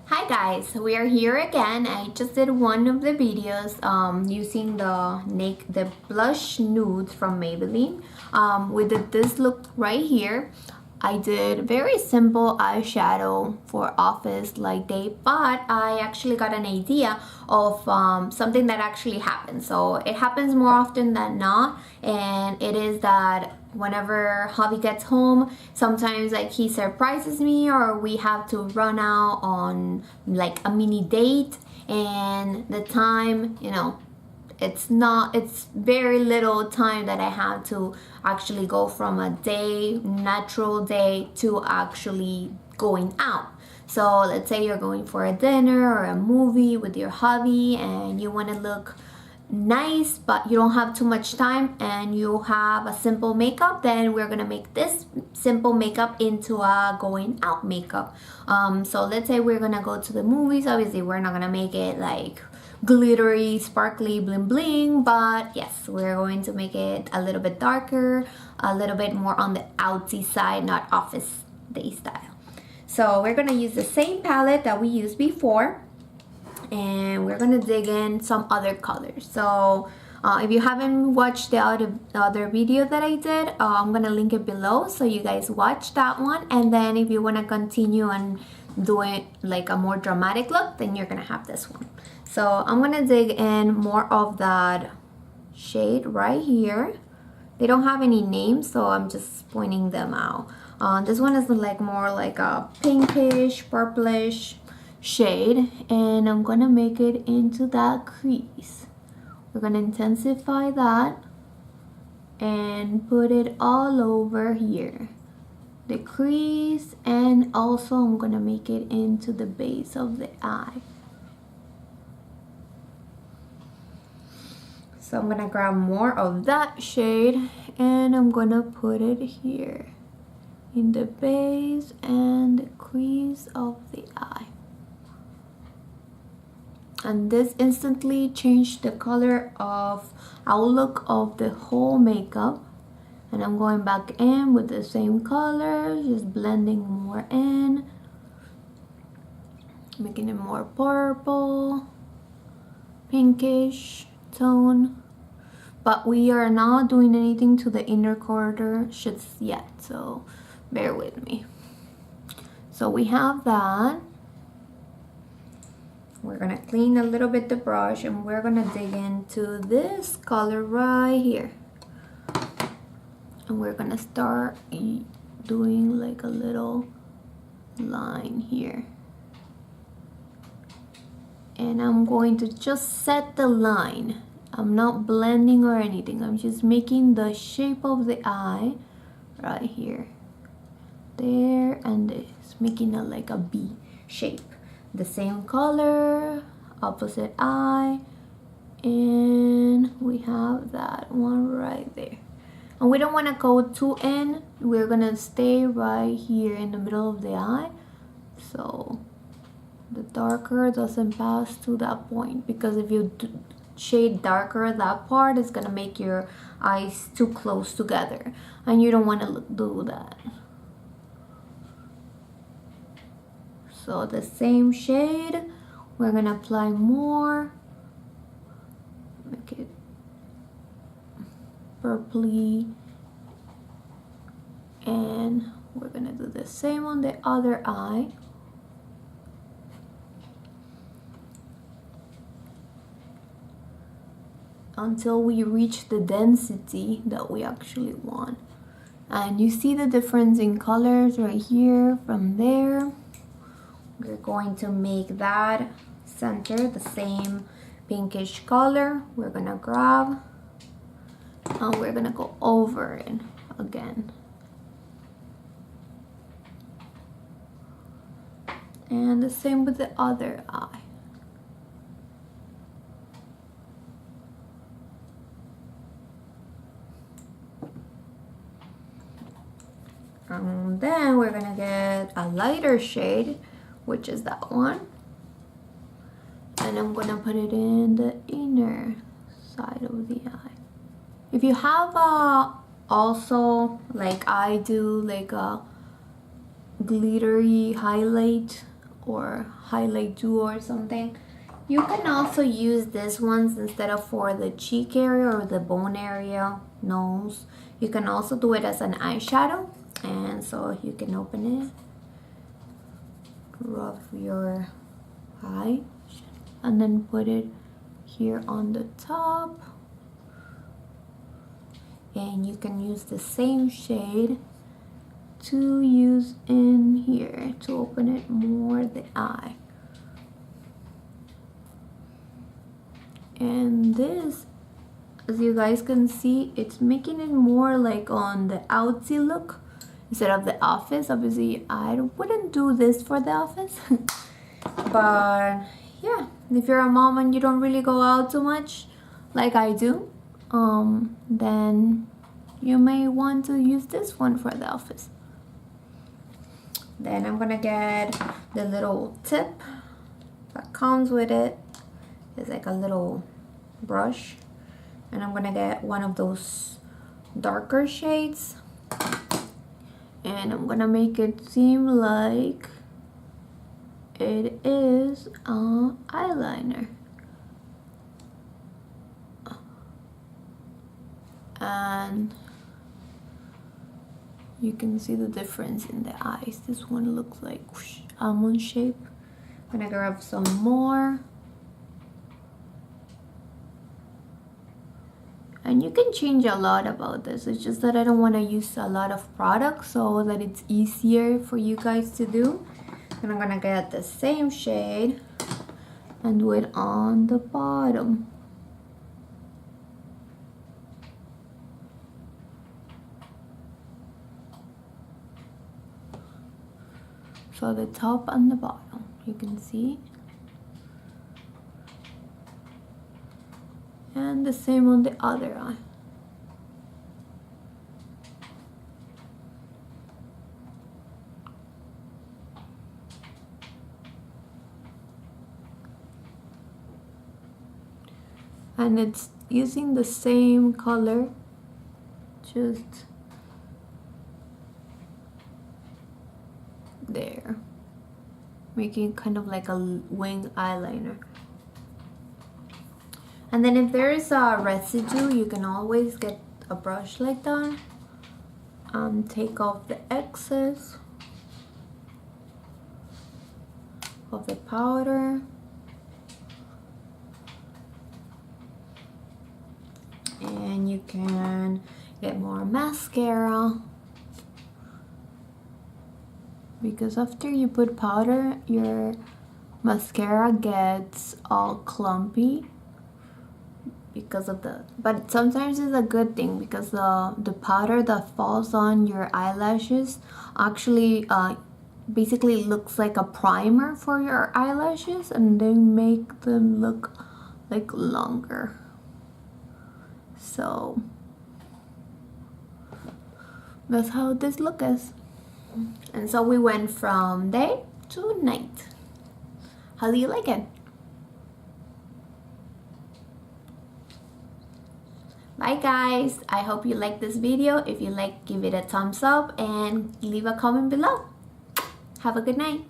Hi guys, we are here again. I just did one of the videos using the blush nudes from Maybelline. We did this look right here. I did very simple eyeshadow for office like day, but I actually got an idea of something that actually happens. So it happens more often than not, and it is that whenever hubby gets home, sometimes like he surprises me or we have to run out on like a mini date, and the time, it's very little time that I have to actually go from a natural day to actually going out. So let's say you're going for a dinner or a movie with your hubby and you want to look nice but you don't have too much time and you have a simple makeup, then we're gonna make this simple makeup into a going out makeup. So let's say we're gonna go to the movies. Obviously we're not gonna make it like glittery, sparkly, bling bling, but yes, we're going to make it a little bit darker, a little bit more on the outsy side, not office day style. So we're gonna use the same palette that we used before, and we're gonna dig in some other colors. So if you haven't watched the other video that I did, I'm gonna link it below so you guys watch that one, and then if you want to continue and do it like a more dramatic look, then you're gonna have this one. So I'm gonna dig in more of that shade right here. They don't have any names, so I'm just pointing them out. This one is like more like a pinkish, purplish shade, and I'm gonna make it into that crease. We're gonna intensify that and put it all over here, the crease, and also I'm gonna make it into the base of the eye. So I'm gonna grab more of that shade and I'm gonna put it here in the base and the crease of the eye. And this instantly changed the color of outlook of the whole makeup. And I'm going back in with the same color, just blending more in, making it more purple, pinkish tone. But we are not doing anything to the inner corner just yet, so bear with me. So we have that. We're gonna clean a little bit the brush and we're gonna dig into this color right here. And we're gonna start doing like a little line here. And I'm going to just set the line. I'm not blending or anything. I'm just making the shape of the eye right here. There and this, making it like a B shape. The same color, opposite eye, and we have that one right there. And we don't want to go too in. We're gonna stay right here in the middle of the eye, so the darker doesn't pass to that point, because if you shade darker that part, it's gonna make your eyes too close together and you don't want to do that. So the same shade, we're gonna apply more, make it purpley, and we're gonna do the same on the other eye. Until we reach the density that we actually want. And you see the difference in colors right here from there. We're going to make that center the same pinkish color. We're gonna grab and we're gonna go over it again. And the same with the other eye. And then we're gonna get a lighter shade, which is that one, and I'm gonna put it in the inner side of the eye. If you have also, like I do, like a glittery highlight or highlight duo or something. You can also use these ones instead of for the cheek area or the bone area, nose. You can also do it as an eyeshadow. And so you can open it, rub your eye, and then put it here on the top. And you can use the same shade to use in here to open it more the eye. And this, as you guys can see, it's making it more like on the outsy look instead of the office. Obviously I wouldn't do this for the office but yeah, if you're a mom and you don't really go out too much like I do, then you may want to use this one for the office. Then I'm gonna get the little tip that comes with it. It's like a little brush, and I'm gonna get one of those darker shades, and I'm gonna make it seem like it is an eyeliner. And you can see the difference in the eyes. This one looks like whoosh, almond shape. I'm gonna grab some more. And you can change a lot about this. It's just that I don't want to use a lot of product so that it's easier for you guys to do. And I'm gonna get the same shade and do it on the bottom. So the top and the bottom, you can see. And the same on the other eye. And it's using the same color, just there, making kind of like a wing eyeliner. And then if there is a residue, you can always get a brush like that and take off the excess of the powder. And you can get more mascara, because after you put powder, your mascara gets all clumpy because of the, but sometimes it's a good thing because the powder that falls on your eyelashes actually basically looks like a primer for your eyelashes, and they make them look like longer. So that's how this look is. And so we went from day to night. How do you like it? Bye guys, I hope you liked this video. If you like, give it a thumbs up and leave a comment below. Have a good night.